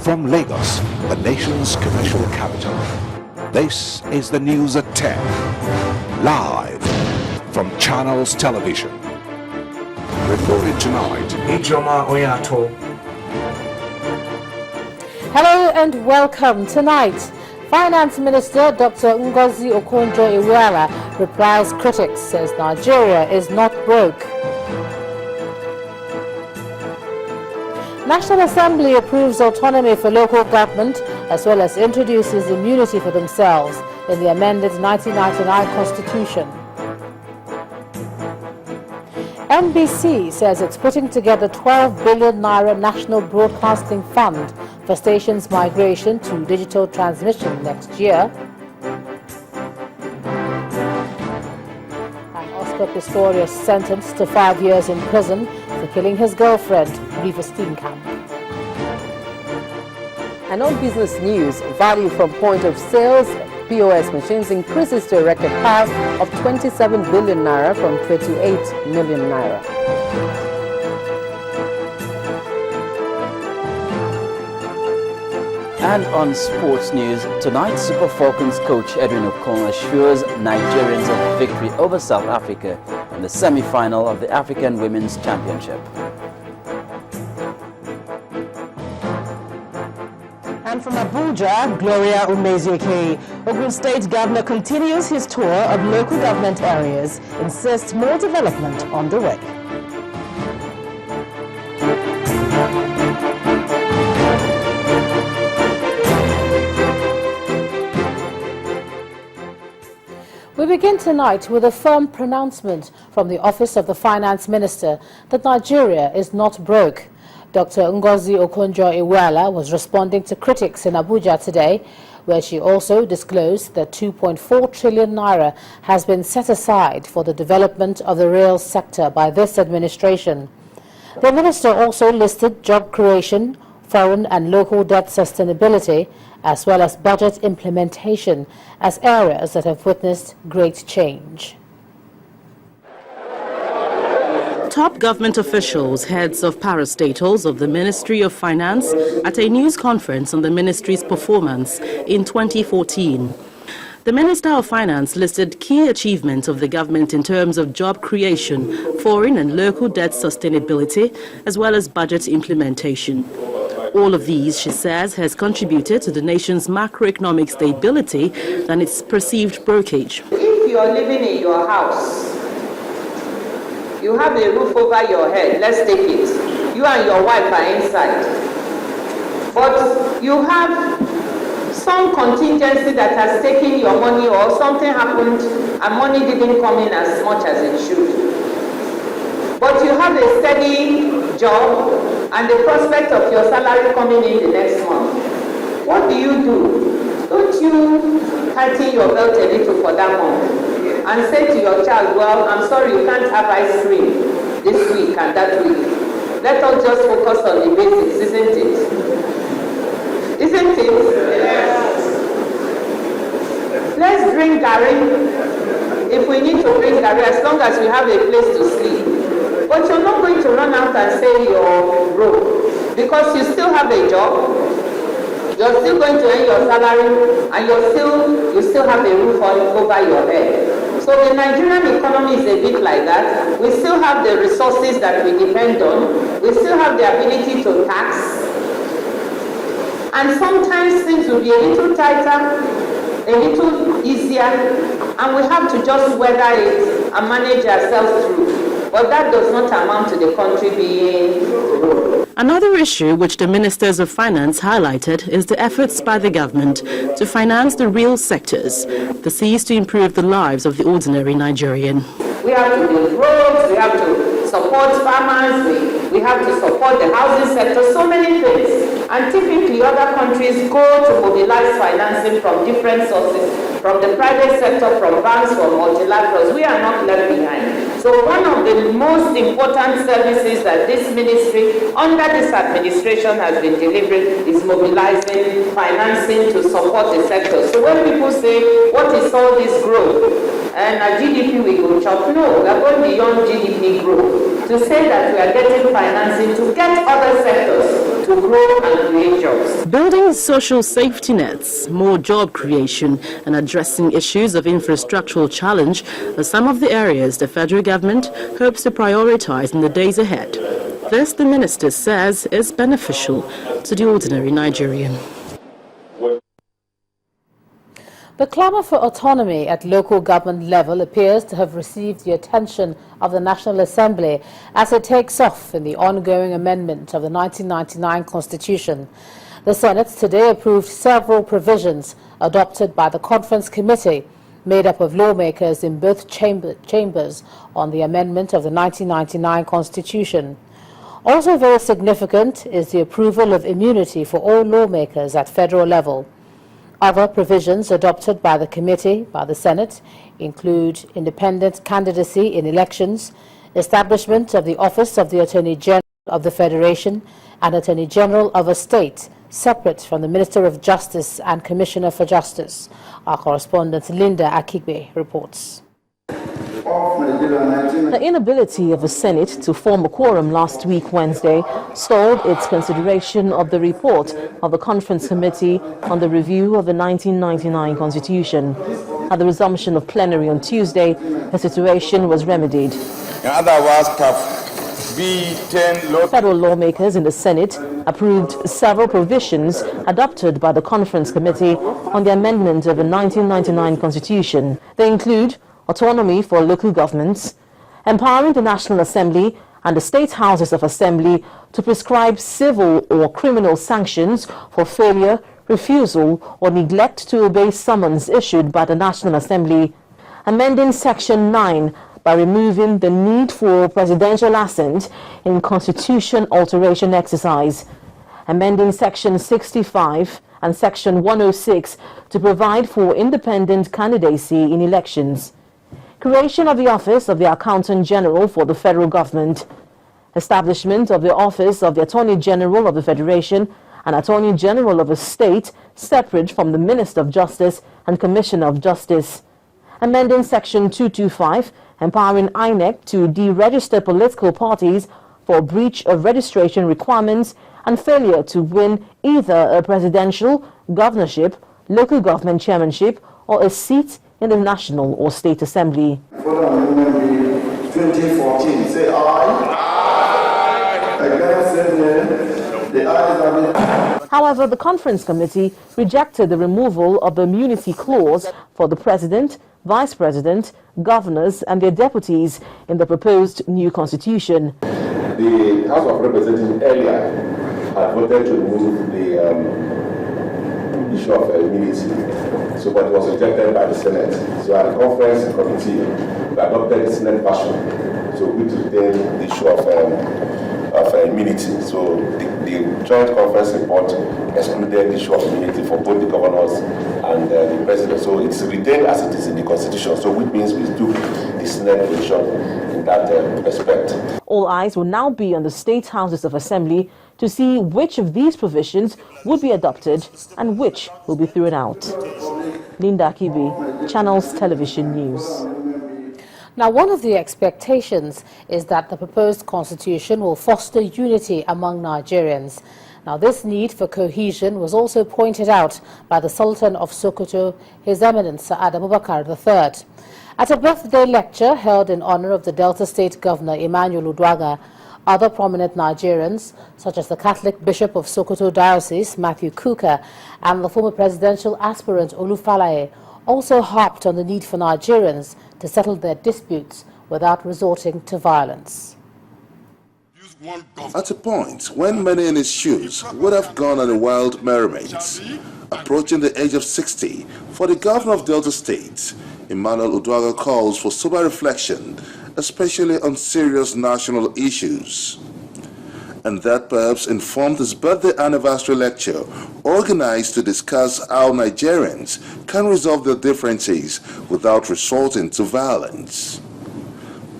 From Lagos, the nation's commercial capital, this is the news at 10, live from Channels Television. Reported tonight, W.H.O. Hello and welcome. Tonight, Finance Minister Dr. Okonjo Iweala replies critics, says Nigeria is not broke. National Assembly approves autonomy for local government as well as introduces immunity for themselves in the amended 1999 Constitution. NBC says it's putting together 12 billion naira National Broadcasting Fund for stations' migration to digital transmission next year. And Oscar Pistorius sentenced to 5 years in prison for killing his girlfriend, River Steenkamp. And on business news, value from point of sales POS machines increases to a record high of 27 billion naira from 38 million naira. And on sports news, tonight Super Falcons coach Edwin Okon assures Nigerians of victory over South Africa in the semi-final of the African Women's Championship. And from Abuja, Gloria Umezioke, Ogun State Governor continues his tour of local government areas, insists more development on the way. We begin tonight with a firm pronouncement from the Office of the Finance Minister that Nigeria is not broke. Dr. Okonjo Iweala was responding to critics in Abuja today, where she also disclosed that 2.4 trillion naira has been set aside for the development of the rail sector by this administration. The minister also listed job creation, foreign and local debt sustainability, as well as budget implementation as areas that have witnessed great change. Top government officials, heads of parastatals of the Ministry of Finance at a news conference on the ministry's performance in 2014. The Minister of Finance listed key achievements of the government in terms of job creation, foreign and local debt sustainability, as well as budget implementation. All of these, she says, has contributed to the nation's macroeconomic stability than its perceived brokerage. If you are living in your house, you have a roof over your head, let's take it. You and your wife are inside. But you have some contingency that has taken your money or something happened and money didn't come in as much as it should. But you have a steady job and the prospect of your salary coming in the next month. What do? Don't you tighten your belt a little for that month and say to your child, well, I'm sorry, you can't have ice cream this week and that week. Let us just focus on the basics, isn't it? Isn't it? Yes. Let's drink garri if we need to drink garri, as long as we have a place to sleep. But you're not going to run out and say you're broke because you still have a job. You're still going to earn your salary and you still have a roof over your head. So the Nigerian economy is a bit like that. We still have the resources that we depend on. We still have the ability to tax. And sometimes things will be a little tighter, a little easier, and we have to just weather it and manage ourselves through. But that does not amount to the country being broke. Another issue which the Ministers of Finance highlighted is the efforts by the government to finance the real sectors, the seas to improve the lives of the ordinary Nigerian. We have to build roads, we have to support farmers, we have to support the housing sector, so many things. And typically other countries go to mobilize financing from different sources, from the private sector, from banks, from multilaterals. We are not left behind. So one of the most important services that this ministry, under this administration, has been delivering is mobilizing financing to support the sector. So when people say, what is all this growth? And our GDP will go chop. No, we are going beyond GDP growth to say that we are getting financing to get other sectors to grow and create jobs. Building social safety nets, more job creation, and addressing issues of infrastructural challenge are some of the areas the federal government hopes to prioritize in the days ahead. This, the minister says, is beneficial to the ordinary Nigerian. The clamour for autonomy at local government level appears to have received the attention of the National Assembly as it takes off in the ongoing amendment of the 1999 Constitution. The Senate today approved several provisions adopted by the Conference Committee, made up of lawmakers in both chambers, on the amendment of the 1999 Constitution. Also very significant is the approval of immunity for all lawmakers at federal level. Other provisions adopted by the committee, by the Senate, include independent candidacy in elections, establishment of the Office of the Attorney General of the Federation and Attorney General of a state, separate from the Minister of Justice and Commissioner for Justice. Our correspondent Linda Akigbe reports. The inability of the Senate to form a quorum last week, Wednesday, stalled its consideration of the report of the Conference Committee on the review of the 1999 Constitution. At the resumption of plenary on Tuesday, the situation was remedied. In other words, Federal lawmakers in the Senate approved several provisions adopted by the Conference Committee on the amendment of the 1999 Constitution. They include autonomy for local governments, empowering the National Assembly and the state houses of assembly to prescribe civil or criminal sanctions for failure, refusal, or neglect to obey summons issued by the National Assembly, amending Section 9 by removing the need for presidential assent in constitution alteration exercise, amending Section 65 and Section 106 to provide for independent candidacy in elections, creation of the Office of the Accountant General for the federal government, establishment of the Office of the Attorney General of the Federation and Attorney General of a state separate from the Minister of Justice and Commissioner of Justice, amending Section 225, empowering INEC to deregister political parties for breach of registration requirements and failure to win either a presidential, governorship, local government chairmanship, or a seat in the National or State Assembly. For Amendment 2014, say aye. Against, say nay. The ayes have it. However, the Conference Committee rejected the removal of the immunity clause for the President, Vice President, governors and their deputies in the proposed new constitution. The House of Representatives earlier had voted to remove the issue of immunity, but it was rejected by the Senate. So at the Conference Committee, we adopted the Senate version, so we retained the issue of immunity. So the Joint Conference report excluded the issue of immunity for both the governors and the President. So it's retained as it is in the Constitution, so which means we took the Senate position in that respect. All eyes will now be on the state houses of assembly to see which of these provisions would be adopted and which will be thrown out. Linda Akibi, Channels Television News. Now, one of the expectations is that the proposed constitution will foster unity among Nigerians. Now, this need for cohesion was also pointed out by the Sultan of Sokoto, His Eminence Sa'ad Abubakar III. At a birthday lecture held in honor of the Delta State Governor Emmanuel Uduaghan, other prominent Nigerians, such as the Catholic Bishop of Sokoto Diocese, Matthew Kuka, and the former presidential aspirant Olufalaye, also harped on the need for Nigerians to settle their disputes without resorting to violence. At a point when many in his shoes would have gone on a wild merriment, approaching the age of 60, for the governor of Delta State, Emmanuel Uduaghan calls for sober reflection, especially on serious national issues. And that perhaps informed his birthday anniversary lecture, organized to discuss how Nigerians can resolve their differences without resorting to violence.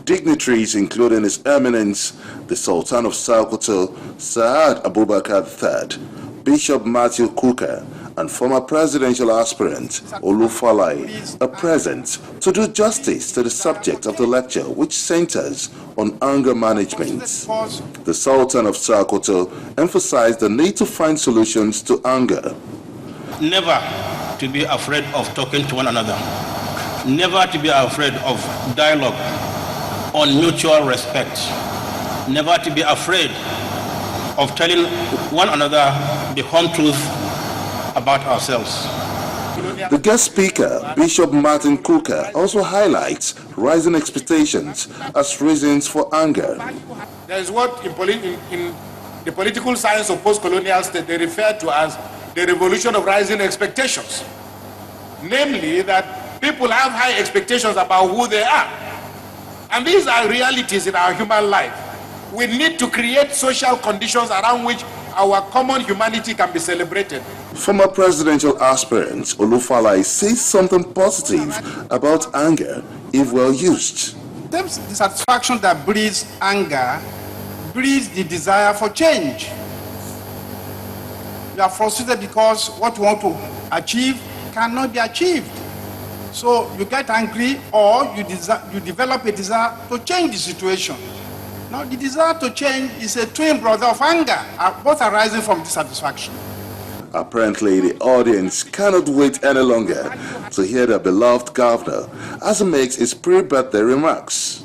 Dignitaries, including His Eminence, the Sultan of Sokoto, Sa'ad Abubakar III, Bishop Matthew Kuka, and former presidential aspirant Olufalaye are present to do justice to the subject of the lecture, which centers on anger management. The Sultan of Sokoto emphasized the need to find solutions to anger. Never to be afraid of talking to one another. Never to be afraid of dialogue on mutual respect. Never to be afraid of telling one another the home truth about ourselves. The guest speaker, Bishop Martin Kuka, also highlights rising expectations as reasons for anger. There is what in the political science of post-colonial state they refer to as the revolution of rising expectations. Namely, that people have high expectations about who they are. And these are realities in our human life. We need to create social conditions around which our common humanity can be celebrated. Former presidential aspirant Olufalaye says something positive about anger if well used. The dissatisfaction that breeds anger breeds the desire for change. You are frustrated because what you want to achieve cannot be achieved. So you get angry or you develop a desire to change the situation. Now the desire to change is a twin brother of anger, both arising from dissatisfaction. Apparently, the audience cannot wait any longer to hear the beloved governor as he makes his pre-birthday remarks.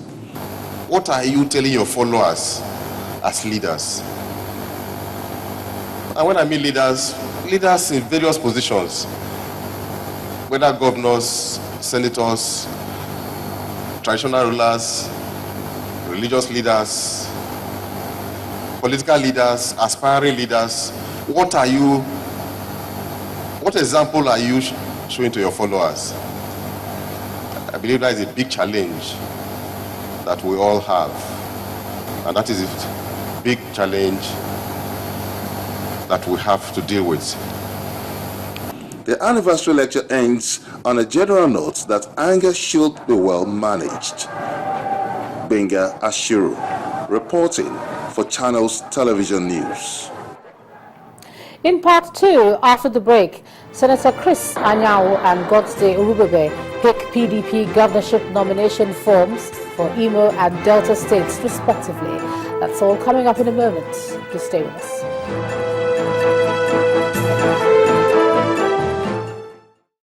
What are you telling your followers as leaders? And when I mean leaders in various positions, whether governors, senators, traditional rulers, religious leaders, political leaders, aspiring leaders, what example are you showing to your followers? I believe that is a big challenge that we all have. And that is a big challenge that we have to deal with. The anniversary lecture ends on a general note that anger should be well managed. Benga Ashuru, reporting for Channels Television News. In part 2, after the break, Senator Chris Anyao and Godsday Urubebe pick PDP governorship nomination forms for Imo and Delta states respectively. That's all coming up in a moment. Just stay with us.